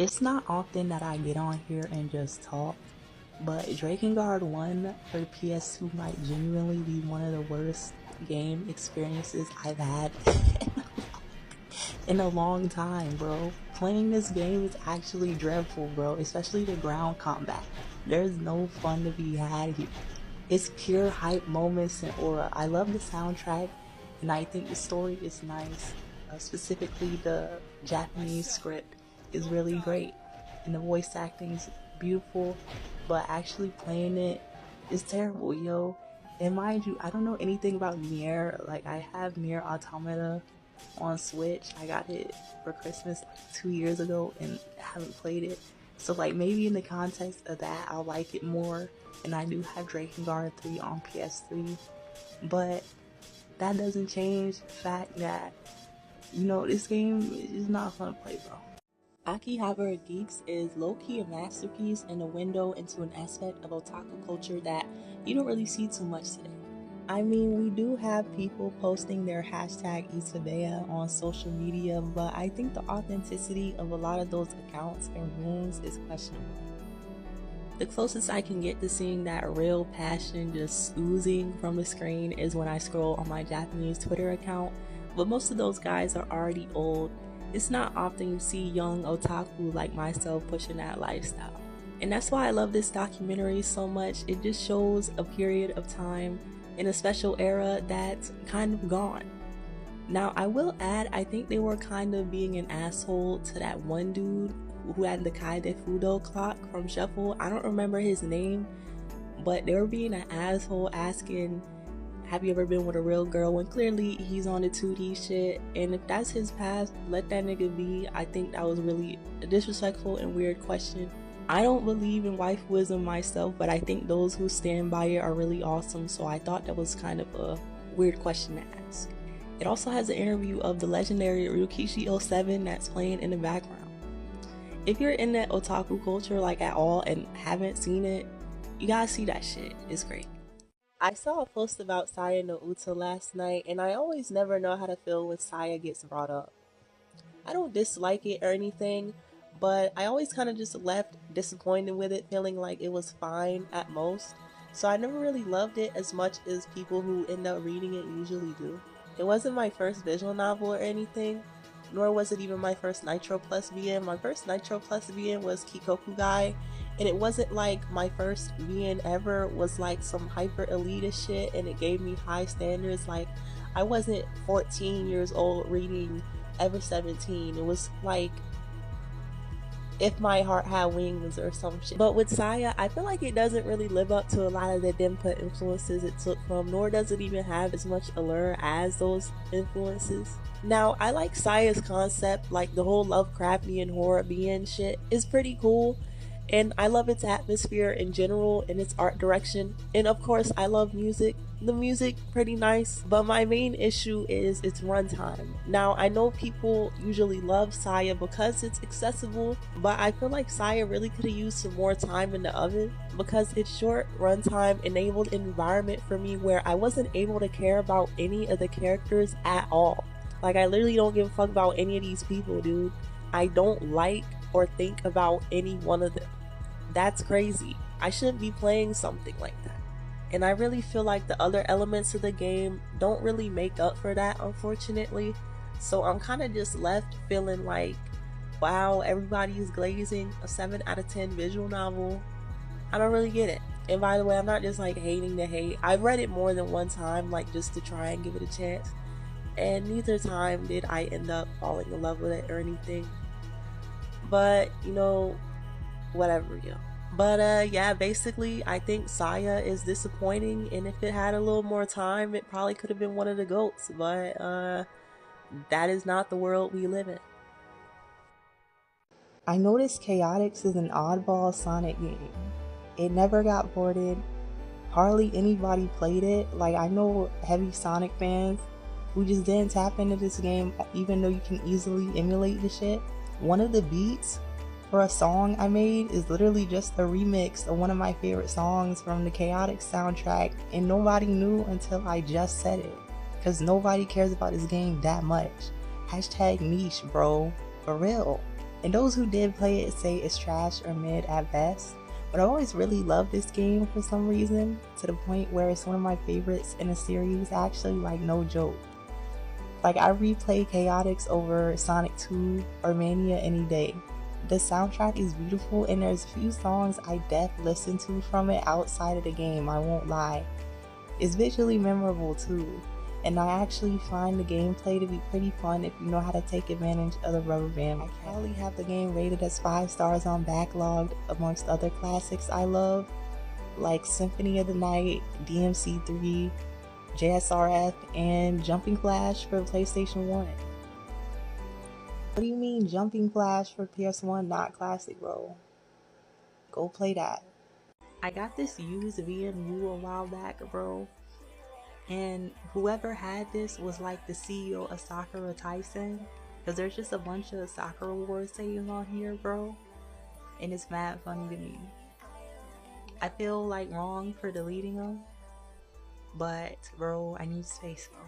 It's not often that I get on here and just talk, but Drakengard 1 for PS2 might genuinely be one of the worst game experiences I've had in a long time, bro. Playing this game is actually dreadful, bro, especially the ground combat. There's no fun to be had here. It's pure hype moments and aura. I love the soundtrack, and I think the story is nice. Specifically, the Japanese script is really great, and the voice acting is beautiful, but actually playing it is terrible, yo. And mind you, I don't know anything about Nier. Like, I have Nier Automata on Switch. I got it for Christmas like 2 years ago and haven't played it. So like maybe in the context of that, I'll like it more. And I do have Drakengard 3 on PS3, but that doesn't change the fact that, you know, this game is not fun to play, bro. Akihabara Geeks is low-key a masterpiece and a window into an aspect of otaku culture that you don't really see too much today. I mean, we do have people posting their hashtag Isabea on social media, but I think the authenticity of a lot of those accounts and rooms is questionable. The closest I can get to seeing that real passion just oozing from the screen is when I scroll on my Japanese Twitter account, but most of those guys are already old. It's not often you see young otaku like myself pushing that lifestyle. And that's why I love this documentary so much. It just shows a period of time in a special era that's kind of gone. Now, I will add, I think they were kind of being an asshole to that one dude who had the Kaide Fudo clock from Shuffle. I don't remember his name, but they were being an asshole asking, have you ever been with a real girl, when clearly he's on the 2D shit. And if that's his past, let that nigga be. I think that was really a disrespectful and weird question. I don't believe in waifuism myself, but I think those who stand by it are really awesome, so I thought that was kind of a weird question to ask. It also has an interview of the legendary Ryukishi 07 that's playing in the background. If you're in that otaku culture like at all and haven't seen it, you gotta see that shit. It's great. I saw a post about Saya no Uta last night, and I always never know how to feel when Saya gets brought up. I don't dislike it or anything, but I always kind of just left disappointed with it, feeling like it was fine at most. So I never really loved it as much as people who end up reading it usually do. It wasn't my first visual novel or anything, nor was it even my first Nitro Plus VN. My first Nitro Plus VN was Kikoku Guy, and it wasn't like my first VN ever was like some hyper elitist shit and it gave me high standards. Like, I wasn't 14 years old reading Ever 17. It was like If My Heart Had Wings or some shit. But with Saya, I feel like it doesn't really live up to a lot of the Denpa influences it took from, nor does it even have as much allure as those influences. Now, I like Saya's concept, like the whole Lovecraftian horror being shit is pretty cool, and I love its atmosphere in general and its art direction, and of course I love music. The music pretty nice, but my main issue is its runtime. Now, I know people usually love Saya because it's accessible, but I feel like Saya really could have used some more time in the oven, because its short runtime enabled an environment for me where I wasn't able to care about any of the characters at all. Like, I literally don't give a fuck about any of these people, dude. I don't like or think about any one of them. That's crazy. I shouldn't be playing something like that. And I really feel like the other elements of the game don't really make up for that, unfortunately. So I'm kind of just left feeling like, wow, everybody is glazing a 7 out of 10 visual novel. I don't really get it. And by the way, I'm not just like hating to hate. I've read it more than one time, like just to try and give it a chance. And neither time did I end up falling in love with it or anything. But, you know, whatever, yo. But yeah, basically I think Saya is disappointing, and if it had a little more time it probably could have been one of the GOATs, but that is not the world we live in. I noticed Chaotix is an oddball Sonic game. It never got ported, hardly anybody played it. Like, I know heavy Sonic fans who just didn't tap into this game even though you can easily emulate the shit. One of the beats for a song I made is literally just a remix of one of my favorite songs from the Chaotix soundtrack, and nobody knew until I just said it, because nobody cares about this game that much. Hashtag niche, bro, for real. And those who did play it say it's trash or mid at best. But I always really loved this game for some reason, to the point where it's one of my favorites in a series, actually, like no joke. Like I replay Chaotix over Sonic 2 or Mania any day. The soundtrack is beautiful and there's a few songs I def listen to from it outside of the game, I won't lie. It's visually memorable too, and I actually find the gameplay to be pretty fun if you know how to take advantage of the rubber band. I currently have the game rated as 5 stars on Backlogged amongst other classics I love, like Symphony of the Night, DMC3, JSRF, and Jumping Flash for PlayStation 1. What do you mean Jumping Flash for PS1 not classic, bro? Go play that. I got this used VMU a while back, bro, and whoever had this was like the CEO of Sakura Tyson, because there's just a bunch of Sakura Wars sayings on here, bro, and it's mad funny to me. I feel like wrong for deleting them, but bro, I need space, bro.